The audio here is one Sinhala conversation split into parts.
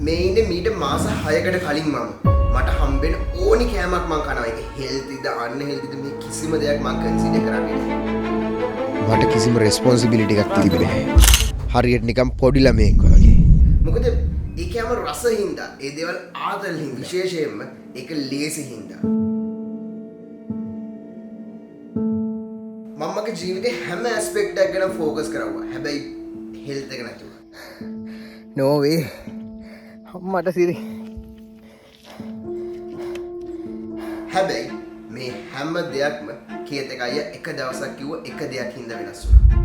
මේ ඉන්නේ මීට මාස 6කට කලින් මට හම්බෙන ඕනි කෑමක් මං කනවා. ඒක හෙල්තිද අන්හෙල්තිද මේ කිසිම දෙයක් මං කන්සිඩර් කරන්නේ නැහැ. මට කිසිම රෙස්පොන්සිබිලිටි එකක් තිබුණේ නැහැ. හරියට නිකන් පොඩි ළමයෙක් වගේ. මොකද ඒ කෑම රස හින්දා, ඒ දේවල් ආදල් හින්දා, විශේෂයෙන්ම ඒක ලේසි හින්දා. මමගේ ජීවිතේ හැම ඇස්පෙක්ට් එකක් ගැන ફોකස් කරවුවා. හැබැයි හෙල්ත් එක නැතුව. No way. මට සිරි. හැබැයි මේ හැම දෙයක්ම කේතක අයියා එක දවසක් කිව්ව එක දෙයක් හින්දා වෙනස් වුණා.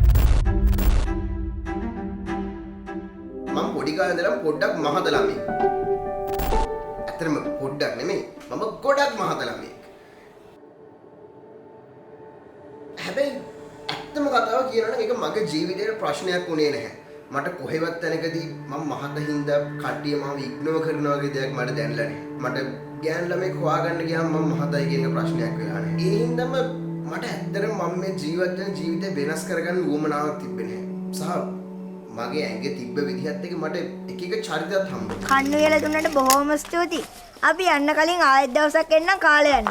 මම පොඩි කාලේ ඉඳලා පොඩ්ඩක් මහත ළමයෙක්. ඇත්තටම පොඩ්ඩක් නෙමෙයි. මම ගොඩක් මහත ළමයෙක්. හැබැයි ඇත්තම කතාව කියනවා නම් ඒක මගේ ජීවිතේට ප්‍රශ්නයක් වුණේ නැහැ. මට කොහෙවත් තැනකදී මම මහත හින්දා කට්ටිය මාව ඉග්නෝර් කරනවා වගේ දෙයක් මට දැනලා නැහැ. මට ගෑන් ළමෙක් හොයාගන්න ගියාම මම මහතයි කියන ප්‍රශ්නයක් වෙලා නැහැ. ඒ හින්දාම මට ඇත්තටම මම මේ ජීවත් වෙන ජීවිතේ වෙනස් කරගන්න උවමනාවක් තිබෙන්නේ නැහැ. සහ මගේ ඇඟේ තිබ්බ විදිහත් එක්ක මට එක එක චරිතයක් හම්බුනා. කන්නු වේල දුන්නට බොහොම ස්තුතියි. අපි යන්න කලින් ආයෙත් දවසක් එන්නම් කාලේ යන්න.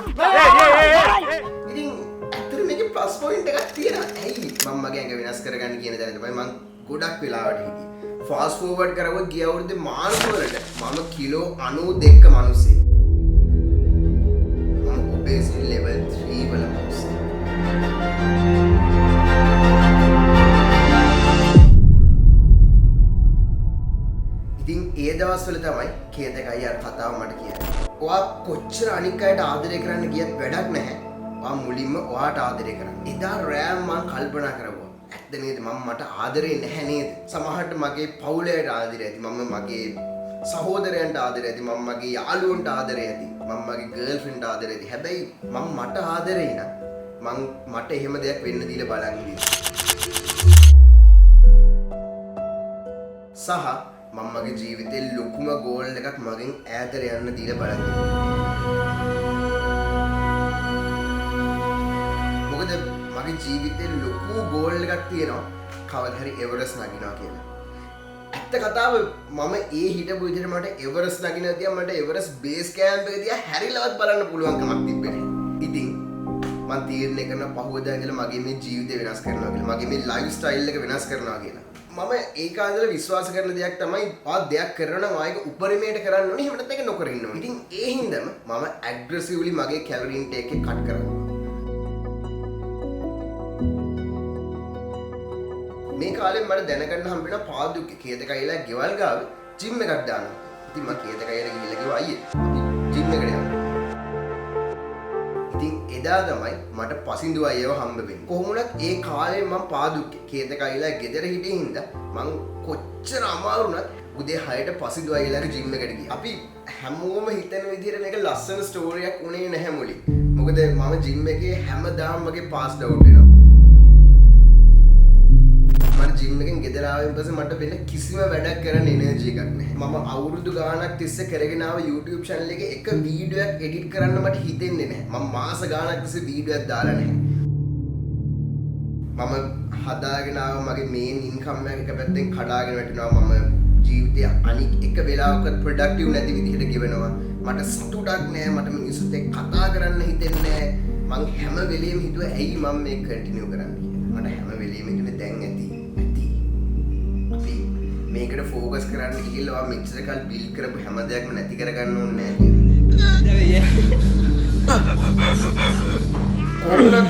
ඉතින් ඇත්තට මේකේ ප්ලස් පොයින්ට් එකක් තියෙනවා. ඇයි මම මගේ ඇඟ වෙනස් කරගන්න කියන දේ තමයි මම ගොඩක් වෙලාවට හිටියේ. ෆාස්ට් ෆෝවර්ඩ් කරවුවොත් ගිය අවුරුද්දේ මාර්ච් වලට මම කිලෝ 92ක මිනිස්සෙක්. මම ඔබේසිටි ලෙවල් 3 වල මිනිස්සෙක්. ඉතින් ඒ දවස්වල තමයි කේතක අයියා කතාව මට කියන්නේ. ඔයා කොච්චර අනික් අයට ආදරය කරන්න ගියත් වැඩක් නැහැ. ඔයා මුලින්ම ඔයාට ආදරය කරන්න. එදා රෑම මම කල්පනා කරවුවා. ඇත්ත නේද මට ආදරේ නැහැ නේද? සමහරට මගේ පවුලයට ආදරේ ඇති. මම මගේ සහෝදරයන්ට ආදරේ ඇති. මම මගේ යාළුවන්ට ආදරේ ඇති. මම මගේ ගර්ල්ෆ්‍රෙන්ඩ්ට ආදරේ ඇති. හැබැයි මට ආදරේ නම් මට එහෙම දෙයක් වෙන්න දීලා බලන් ඉන්නේ. සහ මම මගේ ජීවිතේ ලොකුම ගෝල් එකක් මගෙන් ඈතට යන්න දීලා බලන් ඉන්නේ. මොකද මගේ ජීවිතේ ලොකු ගෝල් එකක් තියෙනවා කවදා හරි එවරස් නගිනවා කියලා. ඇත්ත කතාව මම ඒ හිටපු විදිහට මට එවරස් නගිනවා තියා මට එවරස් බේස් කැම්ප් එක දිහා හැරිලවත් බලන්න පුළුවන්කමක් තිබ්බේ නැහැ. ඉතින් මම තීරණය කරන පහුවදා ඉඳලා මගේ මේ ජීවිතය වෙනස් කරනවා කියලා. මගේ මේ ලයිෆ් ස්ටයිල් එක වෙනස් කරනවා කියලා. මම ඒ කාලේ ඉඳලා විශ්වාස කරන දෙයක් තමයි ආ දෙයක් කරනවා නම් ආයක උපරිමයට කරන්න ඕනේ. එහෙම නැත්නම් ඒක නොකර ඉන්න ඕනේ. ඉතින් ඒ හින්දාම මම ඇග්‍රෙසිව්ලි මගේ කැලරි ඉන්ටේක් එක කට් කරනවා. මේ කාලේ මට දැනගන්න හම්බෙන පාදු කේතක අයිලා ගෙවල් ගාව ජිම් එකක් දානවා. ඉතින් මම කේතක අයිලා ගිහිල්ලා කිව්වා අයියේ අපි ජිම් එකට යමු. ඉතින් එදා තමයි මට පසින්දු අයියව හම්බ වෙන්නේ. කොහොම වුණත් ඒ කාලේ මම පාදු කේතක අයිලා ගෙදර හිටිය හින්දා මම කොච්චර අමාරු වුණත් උදේ 6ට පසින්දු අයිලාගේ ජිම් එකට ගියා. අපි හැමෝම හිතන විදිහට මේක ලස්සන ස්ටෝරියක් උනේ නැහැ මුලින්. මොකද මම ජිම් එකේ හැමදාම මගේ පාස් ඩවුට් වෙනවා. ජිම් එකෙන් ගෙදර ආවෙන් පස්සේ මට වෙන කිසිම වැඩක් කරන්න එනර්ජි එකක් නැහැ. මම අවුරුදු ගාණක් තිස්සේ කරගෙන ආව YouTube channel එකේ එක වීඩියෝ එකක් එඩිට් කරන්න මට හිතෙන්නේ නැහැ. මම මාස ගාණක් තිස්සේ වීඩියෝ එකක් දාලා නැහැ. මම හදාගෙන ආව මගේ මේන් ඉන්කම් එක පැත්තෙන් කඩාගෙන වැටෙනවා. මම ජීවිතේ අනික් එක වෙලාවකත් ප්‍රොඩක්ටිව් නැති විදිහට ගෙවනවා. මට සතුටක් නැහැ. මට මිනිස්සුත් එක්ක කතා කරන්න හිතෙන්නේ නැහැ. මං හැම වෙලෙම හිතුවා ඇයි මම මේක කන්ටිනියු කරන්නේ කියලා. මට හැම වෙලෙම හිතුනේ දැන් ඇති. මේකට ෆෝකස් කරන්න ගිහිල්ලා මෙච්චර කල් බිල්ඩ් කරපු හැම දෙයක්ම නැති කරගන්න ඕනේ නැහැ.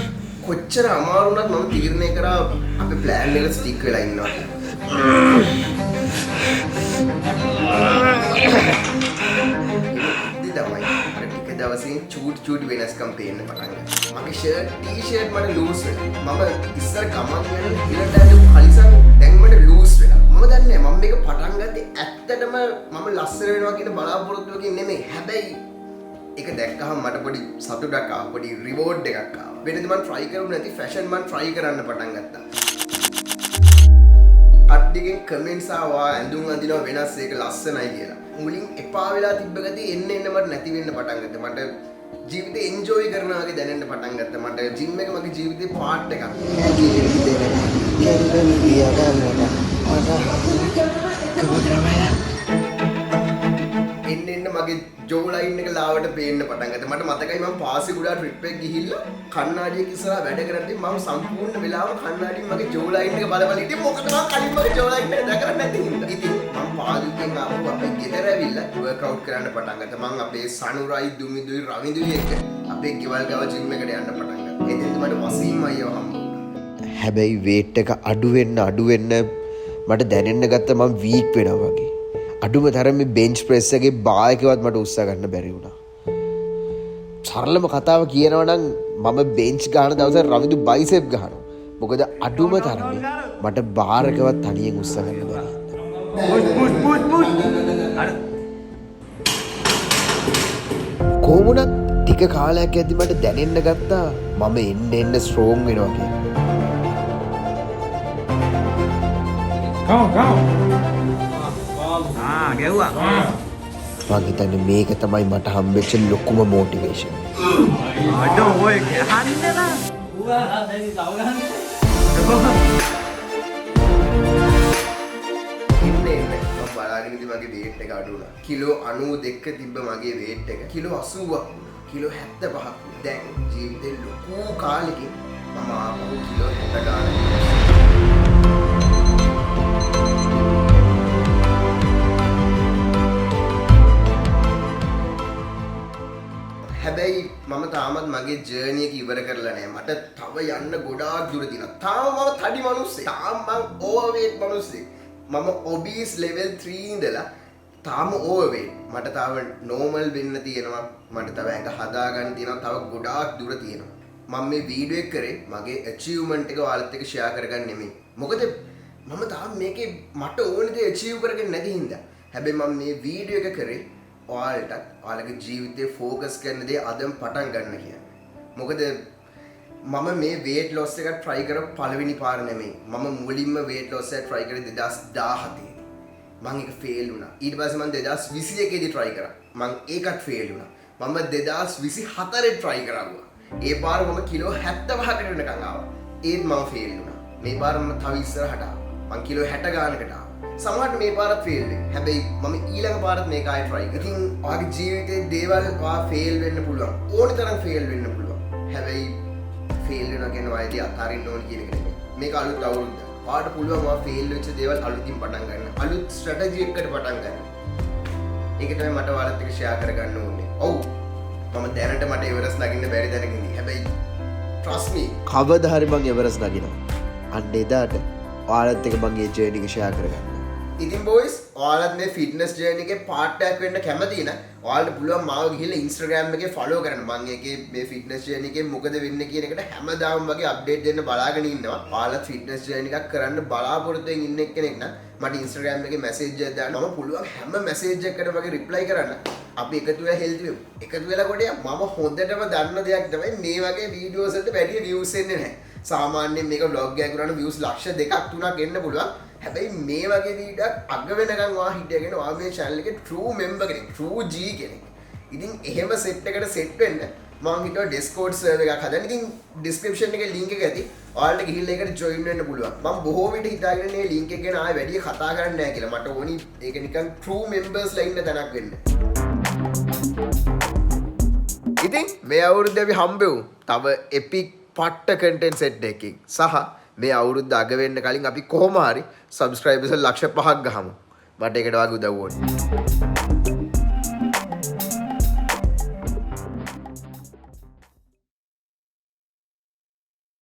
කොච්චර අමාරු වුණත් මම තීරණය කරා අපේ ප්ලෑන් එකට ස්ටික් වෙලා ඉන්නවා. ඉතින් තමයි අර ටික දවසින් චූටි වෙනස්කම් පේන්න පටන් ගත්තා. මගේ ෂර්ට් ටී-ෂර්ට් මට ලූස් වෙනවා. මම ඉස්සර ගමන් යන හිලට ඇඳපු කලිසම් දැන් මට ලූස් වෙනවා. මම දන්නේ මම මේක පටන් ගත්තේ ඇත්තටම මම ලස්සන වෙනවා කියන බලාපොරොත්තුවකින් නෙමෙයි. හැබැයි ඒක දැක්කහම මට පොඩි සතුටක් ආවා. පොඩි රිවෝඩ් එකක් ආවා. වෙනද මම try කරුවේ නැති ෆැෂන් මම try කරන්න පටන් ගත්තා. කට්ටියකින් කමෙන්ට්ස් ආවා ඇඳුම් අඳිනවා වෙනස් ඒක ලස්සනයි කියලා. මුලින් එපා වෙලා තිබ්බ ගතිය එන්න මට නැති වෙන්න පටන් ගත්තා. මට ජීවිතේ එන්ජොයි කරනවා වගේ දැනෙන්න පටන් ගත්තා. මට ජිම් එක මගේ ජීවිතේ පාර්ට් එකක්. ජෝ ලයින් එක ලාවට පේන්න පටන් ගත්තා. මට මතකයි මම පාසෙකුඩා ට්‍රිප් එක ගිහිල්ලා කණ්ණාඩියක ඉස්සරහා වැඩ කරද්දී මම සම්පූර්ණ වෙලාව කණ්ණාඩියෙන් මගේ ජෝ ලයින් එක බල බල හිටියේ. මොකද මම කලින් මගේ ජෝ ලයින් එක දැකලා නැති හින්දා. ඉතින් මම පාදුකෙන් ආපහු අපේ ගෙදර ඇවිල්ලා වර්ක්අවුට් කරන්න පටන් ගත්තා. මම අපේ සනුරයි දුමිදුයි රවිදුයි එක්ක අපේ ගෙවල් ගාව ජිම් එකට යන්න පටන් ගත්තා. එතෙන්ද මට වසීම් අයියව හම්බ වුණා. හැබැයි වේට් එක අඩු වෙන්න මට දැනෙන්න ගත්තා මම වීක් වෙනවා වගේ. අඩුම තරමේ බෙන්ච් ප්‍රෙස් එකේ බා එකවත් මට උස්සා ගන්න බැරි වුණා. සරලම කතාව කියනවා නම් මම බෙන්ච් ගන්න දවසේ රවිදු බයිසෙප් ගහනවා. මොකද අඩුම තරමේ මට බාර් එකවත් තනියෙන් උස්සා ගන්න බැරි. කොහොමුණත් ටික කාලයක් ඇද්දි මට දැනෙන්න ගත්තා මම එන්න ස්ට්‍රෝං වෙනවා කියලා. මං හිතන්නේ මේක තමයි මට හම්බෙච්ච ලොකුම මොටිවේෂන්. මම බලාගෙන ඉඳි මගේ වේට් එක අඩු වුණා. කිලෝ 92ක තිබ්බ මගේ වේට් එක කිලෝ 80ක් වුණා. කිලෝ 75ක්. දැන් ජීවිතේ ලොකු කාලෙකින් මම ආපහු කිලෝ 60 ගානක්. හැබැයි මම තාමත් මගේ ජර්නි එක ඉවර කරලා නැහැ. මට තව යන්න ගොඩාක් දුර තියෙනවා. තාම මම තඩි මිනිස්සෙක්. තාම මම ඕවර්වේට් මිනිස්සෙක්. මම ඔබීස් ලෙවල් 3 ඉඳලා තාම ඕවර්වේට්. මට තව නෝමල් වෙන්න තියෙනවා. මට තව ඇඟ හදාගන්න තියෙනවා. තව ගොඩාක් දුර තියෙනවා. මම මේ වීඩියෝ එක කරේ මගේ අචීව්මන්ට් එක ඔයාලත් එක්ක ෂෙයා කරගන්න නෙමෙයි. මොකද මම තාම මේකේ මට ඕන දේ අචීව් කරගෙන නැති හින්දා. හැබැයි මම මේ වීඩියෝ එක කරේ ඔයාලට ඔයාලගේ ජීවිතේ ફોකස් කරන දේ අදම පටන් ගන්න කියන්නේ. මොකද මම මේ weight loss එක try කරපු පළවෙනි පාර නෙමෙයි. මම මුලින්ම weight loss එක try කරේ 2017. මම ඒක fail වුණා. ඊට පස්සේ මම 2021 දී try කරා. මම ඒකත් fail වුණා. මම 2024 try කරා. ඒ පාර මම කිලෝ 75කට වෙනකන් ආවා. ඒත් මම fail වුණා. මේ පාර මම තව ඉස්සරහට ආවා. මම කිලෝ 60 ගානකට ආවා. සමහරට මේ පාරත් ෆේල් වෙයි. හැබැයි මම ඊළඟ පාරත් මේක ආයෙ try කරා. ඉතින් ඔයාගේ ජීවිතේ දේවල් ඔයා ෆේල් වෙන්න පුළුවන්. ඕන තරම් ෆේල් වෙන්න පුළුවන්. හැබැයි ෆේල් වෙනවා කියන වයිදී අතාරින්න ඕන කියන එක නෙමෙයි. මේක අලුත් අවුරුද්ද. ඔයාට පුළුවන් ඔයා ෆේල් වෙච්ච දේවල් අලුතින් පටන් ගන්න. අලුත් ස්ට්‍රැටජි එකකට පටන් ගන්න. ඒක තමයි මට ඔයාලත් එක්ක ෂෙයා කරගන්න ඕනේ. ඔව්. මම දැනට මට එවරස් නගින්න බැරි දැනක ඉඳි. හැබැයි trust me කවදා හරි මං එවරස් නගිනවා. අන්න එදාට ඔයාලත් එක්ක මං මේ ජර්නි එක ෂෙයා කරගන්නවා. ඉතින් බොයිස් ඔයාලත් මේ ෆිට්නස් ජර්නි එකේ පාර්ට් එකක් වෙන්න කැමති නම් ඔයාලට පුළුවන් මාව ගිහිල්ලා Instagram එකේ follow කරන්න. මම ඒකේ මේ ෆිට්නස් ජර්නි එකේ මොකද වෙන්නේ කියන එකට හැමදාම වගේ අප්ඩේට් දෙන්න බලාගෙන ඉන්නවා. ඔයාලත් ෆිට්නස් ජර්නි එකක් කරන්න බලාපොරොත්තු වෙන ඉන්න කෙනෙක් නම් මට Instagram එකේ මැසේජ් එකක් දාන්න. මම පුළුවන් හැම මැසේජ් එකකට වගේ රිප්ලයි කරන්න. අපි එකතු වෙලා හෙල්ත් වෙමු. එකතු වෙලා කොට මම හොඳටම දන්න දෙයක් තමයි මේ වගේ වීඩියෝස් වලට වැඩි views එන්නේ නැහැ. සාමාන්‍යයෙන් මේක vlog එකක් කරනකොට views ලක්ෂ 2ක් 3ක් එන්න පුළුවන්. හැබැයි මේ වගේ වීඩියෝක් අග වෙනකන් ඔයා හිටියගෙන ඔයා මේ channel එකේ true member කෙනෙක්, true G කෙනෙක්. ඉතින් එහෙම set එකට set වෙන්න මම හිතුවා Discord server එකක් හදන්න. ඉතින් description එකේ link එක ඇති. ඔයාලට ගිහිල්ලා ඒකට join වෙන්න පුළුවන්. මම බොහෝ විට හිතාගෙන මේ link එක ගැන ආයෙ වැඩි කතා කරන්නේ නැහැ කියලා. මට ඕනි ඒක නිකන් true members ලා ඉන්න තැනක් වෙන්න. ඉතින් මේ අවුරුද්දේ අපි හම්බෙමු තව epic පට්ට content set එකකින්. සහ මේ අවුරුද්ද අග වෙන්න කලින් අපි කොහොම හරි subscribers ලක්ෂ 5ක් ගහමු. මට ඒකට වගේ උදව් ඕනේ.